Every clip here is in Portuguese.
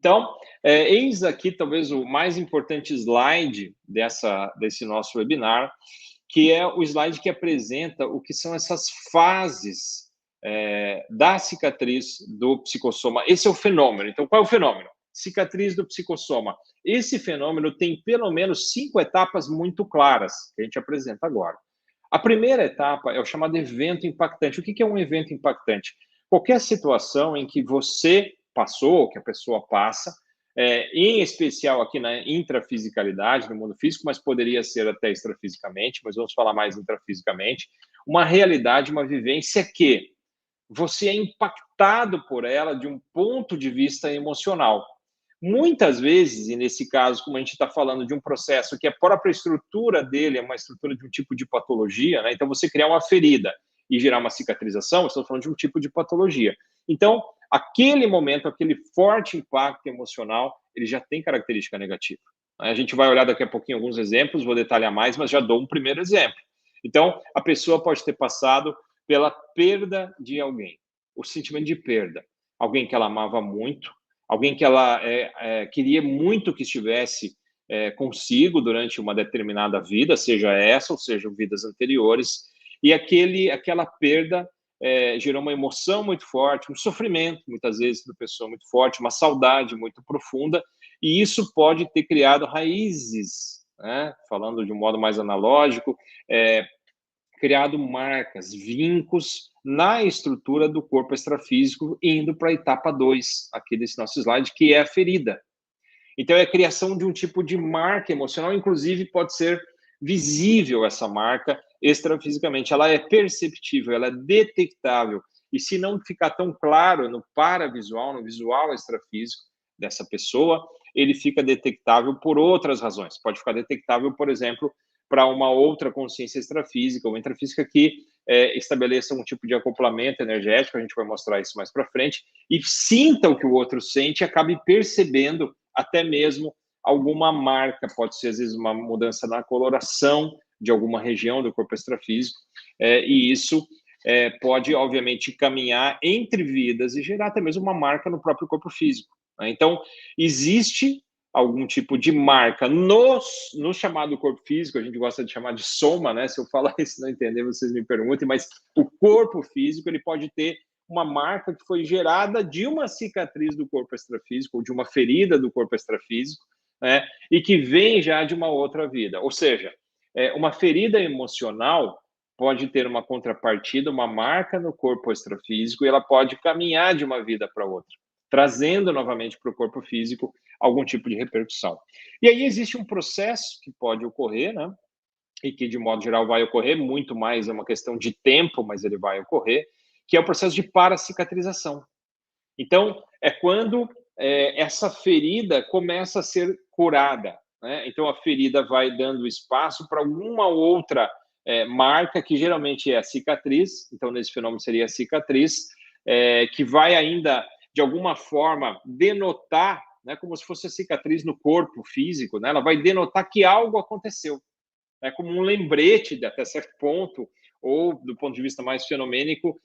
Então, eis aqui talvez o mais importante slide desse nosso webinar, que é o slide que apresenta o que são essas fases da cicatriz do psicossoma. Esse é o fenômeno. Então, qual é o fenômeno? Cicatriz do psicossoma. Esse fenômeno tem pelo menos 5 etapas muito claras, que a gente apresenta agora. A primeira etapa é o chamado evento impactante. O que é um evento impactante? Qualquer situação em que você passou, que a pessoa passa, em especial aqui na intrafisicalidade, no mundo físico, mas poderia ser até extrafisicamente, mas vamos falar mais intrafisicamente, uma realidade, uma vivência que você é impactado por ela de um ponto de vista emocional. Muitas vezes, e nesse caso, como a gente está falando de um processo que a própria estrutura dele é uma estrutura de um tipo de patologia, né? Então você criar uma ferida e gerar uma cicatrização, estamos falando de um tipo de patologia. Então, aquele momento, aquele forte impacto emocional, ele já tem característica negativa. A gente vai olhar daqui a pouquinho alguns exemplos, vou detalhar mais, mas já dou um primeiro exemplo. Então, a pessoa pode ter passado pela perda de alguém, o sentimento de perda. Alguém que ela amava muito, alguém que ela queria muito que estivesse consigo durante uma determinada vida, seja essa ou sejam vidas anteriores, e aquela perda gerou uma emoção muito forte, um sofrimento, muitas vezes, da pessoa muito forte, uma saudade muito profunda, e isso pode ter criado raízes, né? Falando de um modo mais analógico, criado marcas, vincos na estrutura do corpo extrafísico, indo para a etapa 2, aqui desse nosso slide, que é a ferida. Então, é a criação de um tipo de marca emocional, inclusive pode ser visível essa marca extrafisicamente, ela é perceptível, ela é detectável, e se não ficar tão claro no paravisual, no visual extrafísico dessa pessoa, ele fica detectável por outras razões. Pode ficar detectável, por exemplo, para uma outra consciência extrafísica ou intrafísica que estabeleça um tipo de acoplamento energético, a gente vai mostrar isso mais para frente, e sinta o que o outro sente e acabe percebendo até mesmo alguma marca, pode ser às vezes uma mudança na coloração de alguma região do corpo extrafísico, e isso pode, obviamente, caminhar entre vidas e gerar até mesmo uma marca no próprio corpo físico. Né? Então, existe algum tipo de marca no chamado corpo físico, a gente gosta de chamar de soma, né? Se eu falar isso e não entender, vocês me perguntem, mas o corpo físico, ele pode ter uma marca que foi gerada de uma cicatriz do corpo extrafísico, ou de uma ferida do corpo extrafísico, né? E que vem já de uma outra vida. Ou seja, uma ferida emocional pode ter uma contrapartida, uma marca no corpo extrafísico, e ela pode caminhar de uma vida para outra, trazendo novamente para o corpo físico algum tipo de repercussão. E aí existe um processo que pode ocorrer, né? E que de modo geral vai ocorrer, muito mais é uma questão de tempo, mas ele vai ocorrer, que é o processo de paracicatrização. Então, é quando essa ferida começa a ser curada, né? Então, a ferida vai dando espaço para alguma outra marca, que geralmente é a cicatriz, então, nesse fenômeno seria a cicatriz, que vai ainda, de alguma forma, denotar, né, como se fosse a cicatriz no corpo físico, né? Ela vai denotar que algo aconteceu. É como um lembrete até certo ponto, ou do ponto de vista mais fenomênico,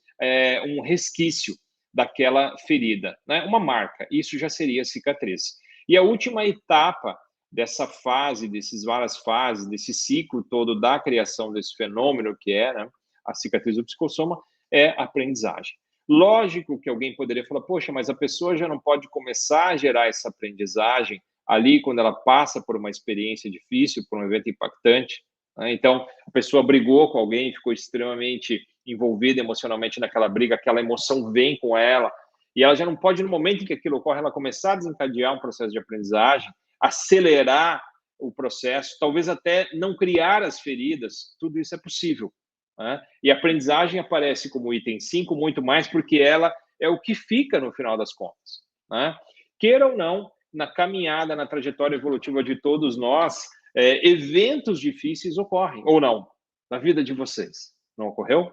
um resquício daquela ferida, né? Uma marca, isso já seria cicatriz. E a última etapa dessa fase, desses várias fases, desse ciclo todo da criação desse fenômeno que é, né, a cicatriz do psicossoma, é a aprendizagem. Lógico que alguém poderia falar, poxa, mas a pessoa já não pode começar a gerar essa aprendizagem ali quando ela passa por uma experiência difícil, por um evento impactante, né? Então, a pessoa brigou com alguém, ficou extremamente envolvida emocionalmente naquela briga, aquela emoção vem com ela, e ela já não pode, no momento em que aquilo ocorre, ela começar a desencadear um processo de aprendizagem, acelerar o processo, talvez até não criar as feridas, tudo isso é possível. Né? E a aprendizagem aparece como item 5 muito mais porque ela é o que fica no final das contas. Né? Queira ou não, na caminhada, na trajetória evolutiva de todos nós, eventos difíceis ocorrem, ou não, na vida de vocês. Não ocorreu?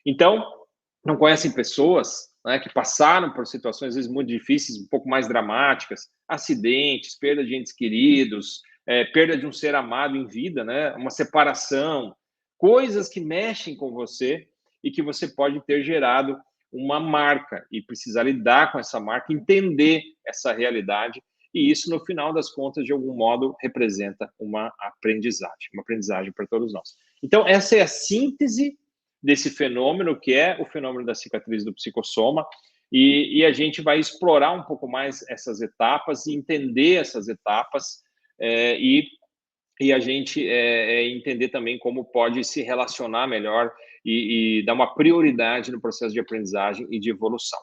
Então, não conhecem pessoas, né, que passaram por situações, às vezes, muito difíceis, um pouco mais dramáticas, acidentes, perda de entes queridos, perda de um ser amado em vida, né, uma separação, coisas que mexem com você e que você pode ter gerado uma marca e precisar lidar com essa marca, entender essa realidade, e isso, no final das contas, de algum modo, representa uma aprendizagem para todos nós. Então, essa é a síntese desse fenômeno, que é o fenômeno da cicatriz do psicossoma, e a gente vai explorar um pouco mais essas etapas e entender essas etapas, e a gente entender também como pode se relacionar melhor e dar uma prioridade no processo de aprendizagem e de evolução.